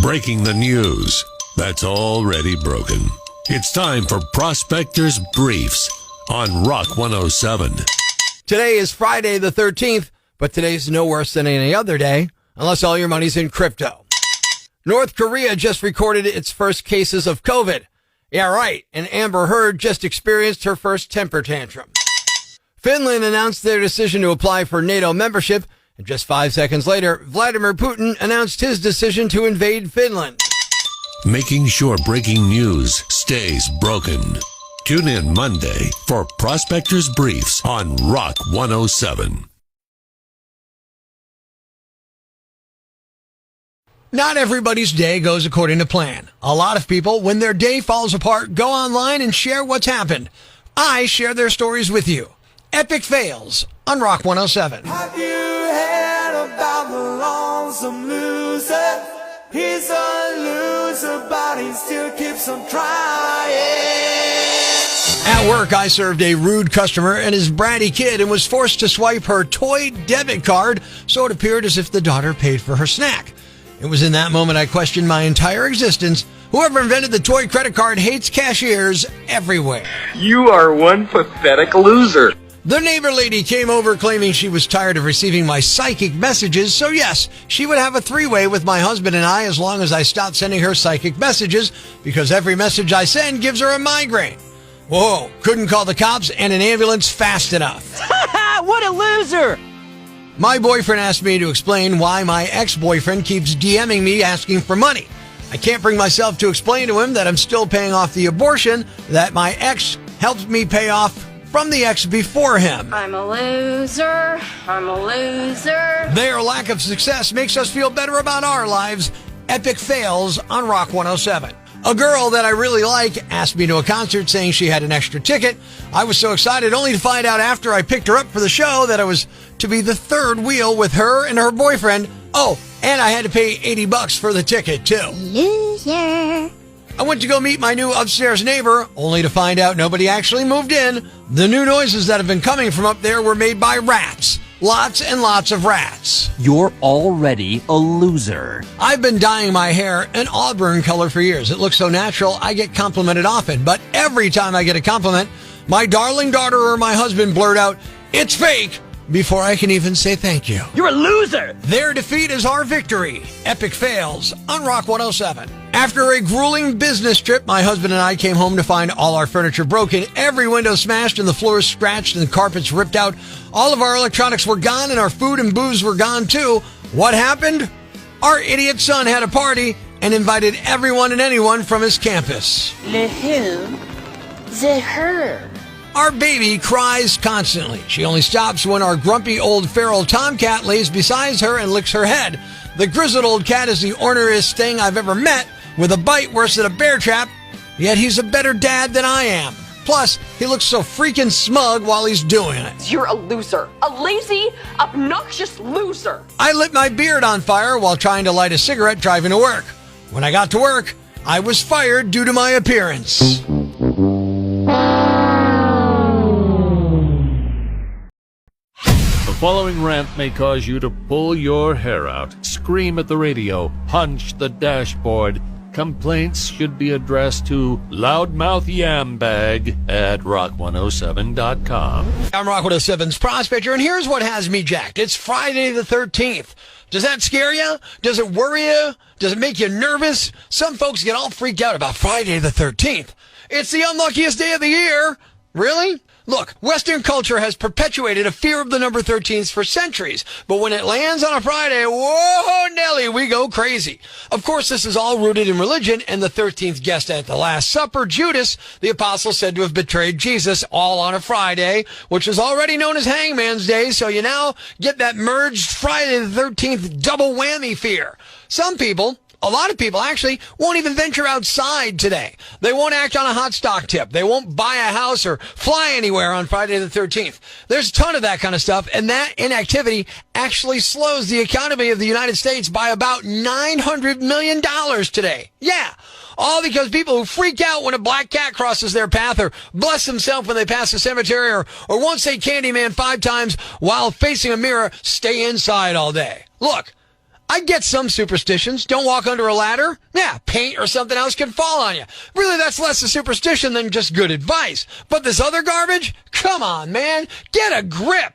Breaking the news that's already broken. It's time for Prospector's Briefs on Rock 107. Today is Friday the 13th, but today's no worse than any other day, unless all your money's in crypto. North Korea just recorded its first cases of COVID. Yeah, right, and Amber Heard just experienced her first temper tantrum. Finland announced their decision to apply for NATO membership, and just 5 seconds later, Vladimir Putin announced his decision to invade Finland. Making sure breaking news stays broken. Tune in Monday for Prospector's Briefs on Rock 107. Not everybody's day goes according to plan. A lot of people, when their day falls apart, go online and share what's happened. I share their stories with you. Epic fails on Rock 107. Have you heard about the lonesome loser? He's a loser, but he still keeps on trying. At work, I served a rude customer and his bratty kid and was forced to swipe her toy debit card, so it appeared as if the daughter paid for her snack. It was in that moment I questioned my entire existence. Whoever invented the toy credit card hates cashiers everywhere. You are one pathetic loser. The neighbor lady came over claiming she was tired of receiving my psychic messages, so yes, she would have a three-way with my husband and I as long as I stopped sending her psychic messages, because every message I send gives her a migraine. Whoa, couldn't call the cops and an ambulance fast enough. What a loser! My boyfriend asked me to explain why my ex-boyfriend keeps DMing me asking for money. I can't bring myself to explain to him that I'm still paying off the abortion that my ex helped me pay off from the ex before him. I'm a loser. Their lack of success makes us feel better about our lives. Epic fails on Rock 107. A girl that I really like asked me to a concert saying she had an extra ticket. I was so excited only to find out after I picked her up for the show that I was to be the third wheel with her and her boyfriend. Oh, and I had to pay $80 for the ticket too. Loser. I went to go meet my new upstairs neighbor, only to find out nobody actually moved in. The new noises that have been coming from up there were made by rats. Lots and lots of rats. You're already a loser. I've been dyeing my hair an auburn color for years. It looks so natural, I get complimented often. But every time I get a compliment, my darling daughter or my husband blurt out, "It's fake," before I can even say thank you. You're a loser! Their defeat is our victory. Epic fails on Rock 107. After a grueling business trip, my husband and I came home to find all our furniture broken, every window smashed and the floors scratched and the carpets ripped out. All of our electronics were gone and our food and booze were gone too. What happened? Our idiot son had a party and invited everyone and anyone from his campus. The who? The her. Our baby cries constantly. She only stops when our grumpy old feral tomcat lays beside her and licks her head. The grizzled old cat is the orneriest thing I've ever met, with a bite worse than a bear trap, yet he's a better dad than I am. Plus, he looks so freaking smug while he's doing it. You're a loser. A lazy, obnoxious loser. I lit my beard on fire while trying to light a cigarette driving to work. When I got to work, I was fired due to my appearance. The following rant may cause you to pull your hair out, scream at the radio, punch the dashboard. Complaints should be addressed to Loudmouth Yambag at rock107.com. I'm Rock 107's Prospector, and here's what has me jacked. It's Friday the 13th. Does that scare you? Does it worry you? Does it make you nervous? Some folks get all freaked out about Friday the 13th. It's the unluckiest day of the year. Really? Look, Western culture has perpetuated a fear of the number 13s for centuries, but when it lands on a Friday, whoa, Nelly, we go crazy. Of course, this is all rooted in religion, and the 13th guest at the Last Supper, Judas, the apostle, said to have betrayed Jesus, all on a Friday, which is already known as Hangman's Day, so you now get that merged Friday the 13th double whammy fear. Some people, a lot of people actually, won't even venture outside today. They won't act on a hot stock tip. They won't buy a house or fly anywhere on Friday the 13th. There's a ton of that kind of stuff, and that inactivity actually slows the economy of the United States by about $900 million today. Yeah. All because people who freak out when a black cat crosses their path, or bless themselves when they pass a cemetery, or won't say Candyman 5 times while facing a mirror, stay inside all day. Look, I get some superstitions. Don't walk under a ladder. Yeah, paint or something else can fall on you. Really, that's less a superstition than just good advice. But this other garbage? Come on, man. Get a grip.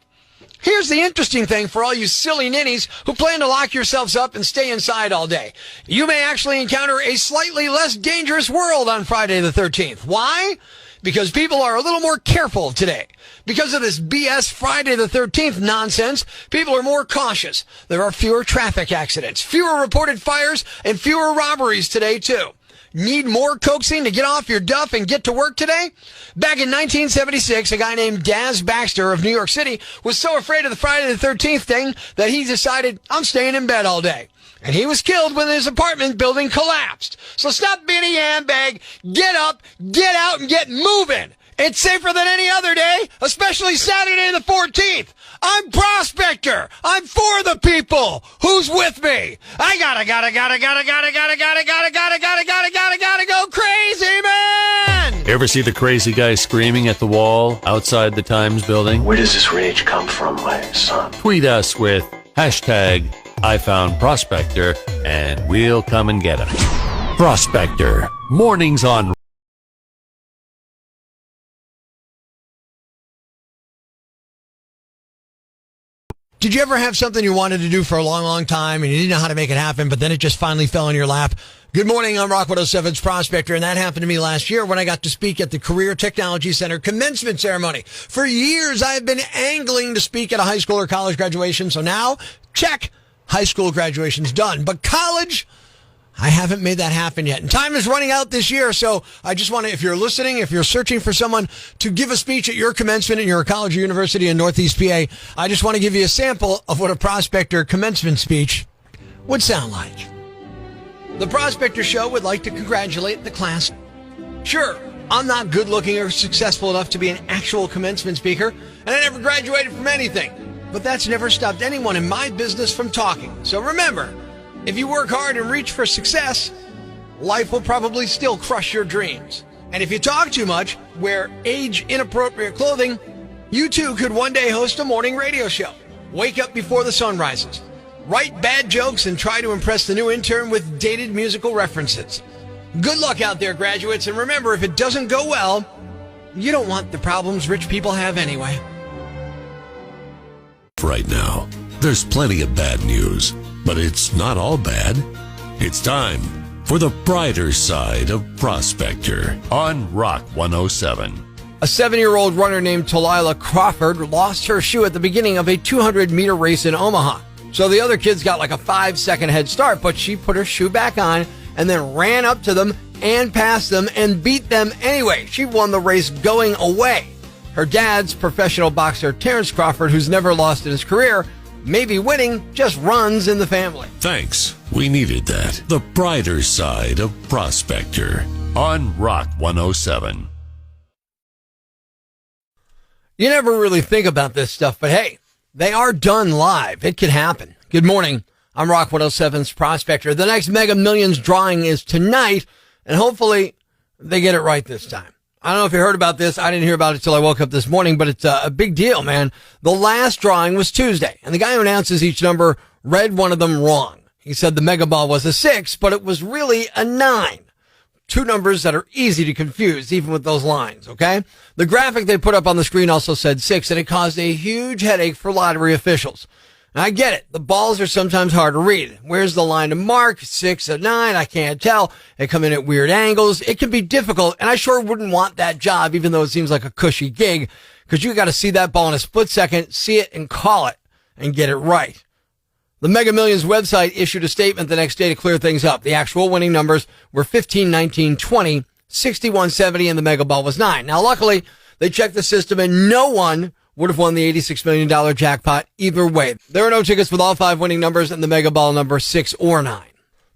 Here's the interesting thing for all you silly ninnies who plan to lock yourselves up and stay inside all day. You may actually encounter a slightly less dangerous world on Friday the 13th. Why? Because people are a little more careful today. Because of this BS Friday the 13th nonsense, people are more cautious. There are fewer traffic accidents, fewer reported fires, and fewer robberies today, too. Need more coaxing to get off your duff and get to work today? Back in 1976, a guy named Daz Baxter of New York City was so afraid of the Friday the 13th thing that he decided, I'm staying in bed all day. And he was killed when his apartment building collapsed. So stop being a yambag, get up, get out, and get moving. It's safer than any other day, especially Saturday the 14th. I'm Prospector. I'm for the people. Who's with me? I gotta go crazy, man! Ever see the crazy guy screaming at the wall outside the Times building? Where does this rage come from, my son? Tweet us with hashtag I found Prospector and we'll come and get him. Prospector. Mornings on Did you ever have something you wanted to do for a long, long time and you didn't know how to make it happen, but then it just finally fell in your lap? Good morning, I'm Rock 107's Prospector, and that happened to me last year when I got to speak at the Career Technology Center commencement ceremony. For years, I've been angling to speak at a high school or college graduation, so now, check, high school graduation's done. But college, I haven't made that happen yet. And time is running out this year, so I just want to, if you're listening, if you're searching for someone to give a speech at your commencement at your college or university in Northeast PA, I just want to give you a sample of what a Prospector commencement speech would sound like. The Prospector Show would like to congratulate the class. Sure, I'm not good looking or successful enough to be an actual commencement speaker, and I never graduated from anything. But that's never stopped anyone in my business from talking. So remember, if you work hard and reach for success, life will probably still crush your dreams. And if you talk too much, wear age-inappropriate clothing, you too could one day host a morning radio show. Wake up before the sun rises. Write bad jokes and try to impress the new intern with dated musical references. Good luck out there, graduates, and remember, if it doesn't go well, you don't want the problems rich people have anyway. Right now, there's plenty of bad news, but it's not all bad. It's time for the brighter side of Prospector on Rock 107. A 7-year-old runner named Talila Crawford lost her shoe at the beginning of a 200-meter race in Omaha. So the other kids got like a 5-second head start, but she put her shoe back on and then ran up to them and passed them and beat them anyway. She won the race going away. Her dad's professional boxer, Terrence Crawford, who's never lost in his career, maybe winning, just runs in the family. Thanks. We needed that. The brighter side of Prospector on Rock 107. You never really think about this stuff, but hey, they are done live. It could happen. Good morning. I'm Rock 107's Prospector. The next Mega Millions drawing is tonight, and hopefully they get it right this time. I don't know if you heard about this. I didn't hear about it till I woke up this morning, but it's a big deal, man. The last drawing was Tuesday, and the guy who announces each number read one of them wrong. He said the Mega Ball was a 6, but it was really a 9. Two numbers that are easy to confuse, even with those lines, okay? The graphic they put up on the screen also said 6, and it caused a huge headache for lottery officials. And I get it. The balls are sometimes hard to read. Where's the line to mark? 6 or 9? I can't tell. They come in at weird angles. It can be difficult, and I sure wouldn't want that job, even though it seems like a cushy gig, because you got to see that ball in a split second, see it, and call it, and get it right. The Mega Millions website issued a statement the next day to clear things up. The actual winning numbers were 15, 19, 20, 61, 70, and the Mega Ball was 9. Now, luckily, they checked the system, and no one would have won the $86 million jackpot either way. There are no tickets with all 5 winning numbers and the Mega Ball number 6 or 9.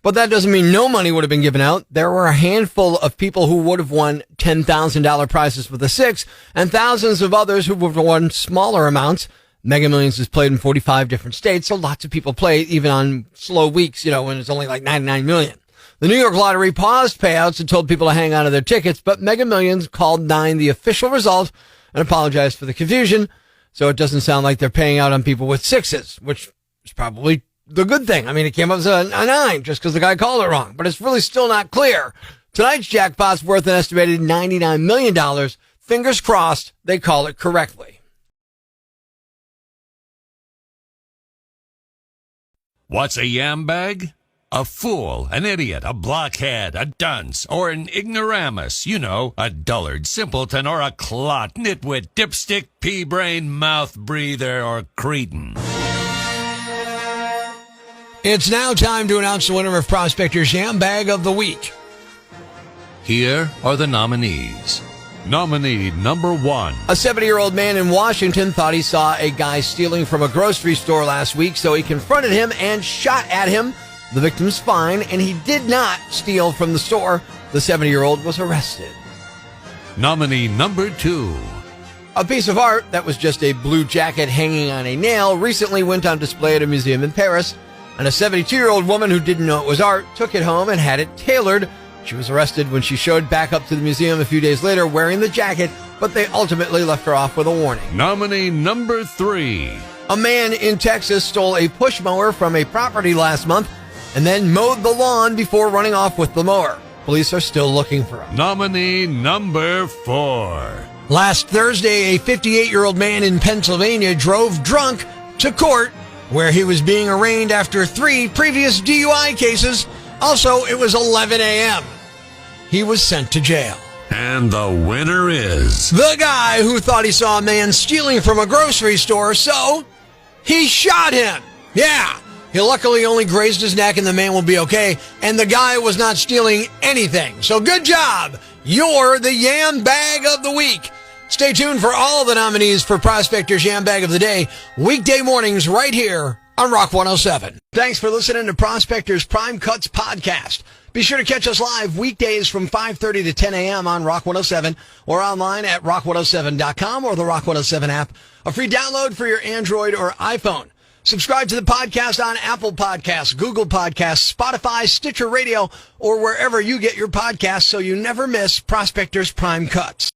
But that doesn't mean no money would have been given out. There were a handful of people who would have won $10,000 prizes with the 6, and thousands of others who would have won smaller amounts. Mega Millions is played in 45 different states, so lots of people play it even on slow weeks, when it's only like 99 million. The New York Lottery paused payouts and told people to hang on to their tickets, but Mega Millions called 9 the official result and apologized for the confusion, so it doesn't sound like they're paying out on people with 6s, which is probably the good thing. I mean, it came up as a 9 just because the guy called it wrong, but it's really still not clear. Tonight's jackpot's worth an estimated $99 million. Fingers crossed they call it correctly. What's a yambag? A fool, an idiot, a blockhead, a dunce, or an ignoramus. You know, a dullard, simpleton, or a clot, nitwit, dipstick, pea-brain, mouth breather, or cretin. It's now time to announce the winner of Prospector's Yambag of the Week. Here are the nominees. Nominee number 1. A 70-year-old man in Washington thought he saw a guy stealing from a grocery store last week, so he confronted him and shot at him. The victim's fine, and he did not steal from the store. The 70-year-old was arrested. Nominee number 2. A piece of art that was just a blue jacket hanging on a nail recently went on display at a museum in Paris, and a 72-year-old woman who didn't know it was art took it home and had it tailored. She was arrested when she showed back up to the museum a few days later wearing the jacket, but they ultimately left her off with a warning. Nominee number 3. A man in Texas stole a push mower from a property last month and then mowed the lawn before running off with the mower. Police are still looking for him. Nominee number 4. Last Thursday, a 58-year-old man in Pennsylvania drove drunk to court where he was being arraigned after 3 previous DUI cases. Also, it was 11 a.m. He was sent to jail. And the winner is... the guy who thought he saw a man stealing from a grocery store, so he shot him. Yeah. He luckily only grazed his neck and the man will be okay. And the guy was not stealing anything. So good job. You're the Yambag of the Week. Stay tuned for all the nominees for Prospector's Yambag of the Day, weekday mornings right here on Rock 107. Thanks for listening to Prospector's Prime Cuts podcast. Be sure to catch us live weekdays from 5:30 to 10 a.m. on Rock 107 or online at rock107.com or the Rock 107 app, a free download for your Android or iPhone. Subscribe to the podcast on Apple Podcasts, Google Podcasts, Spotify, Stitcher Radio, or wherever you get your podcasts so you never miss Prospector's Prime Cuts.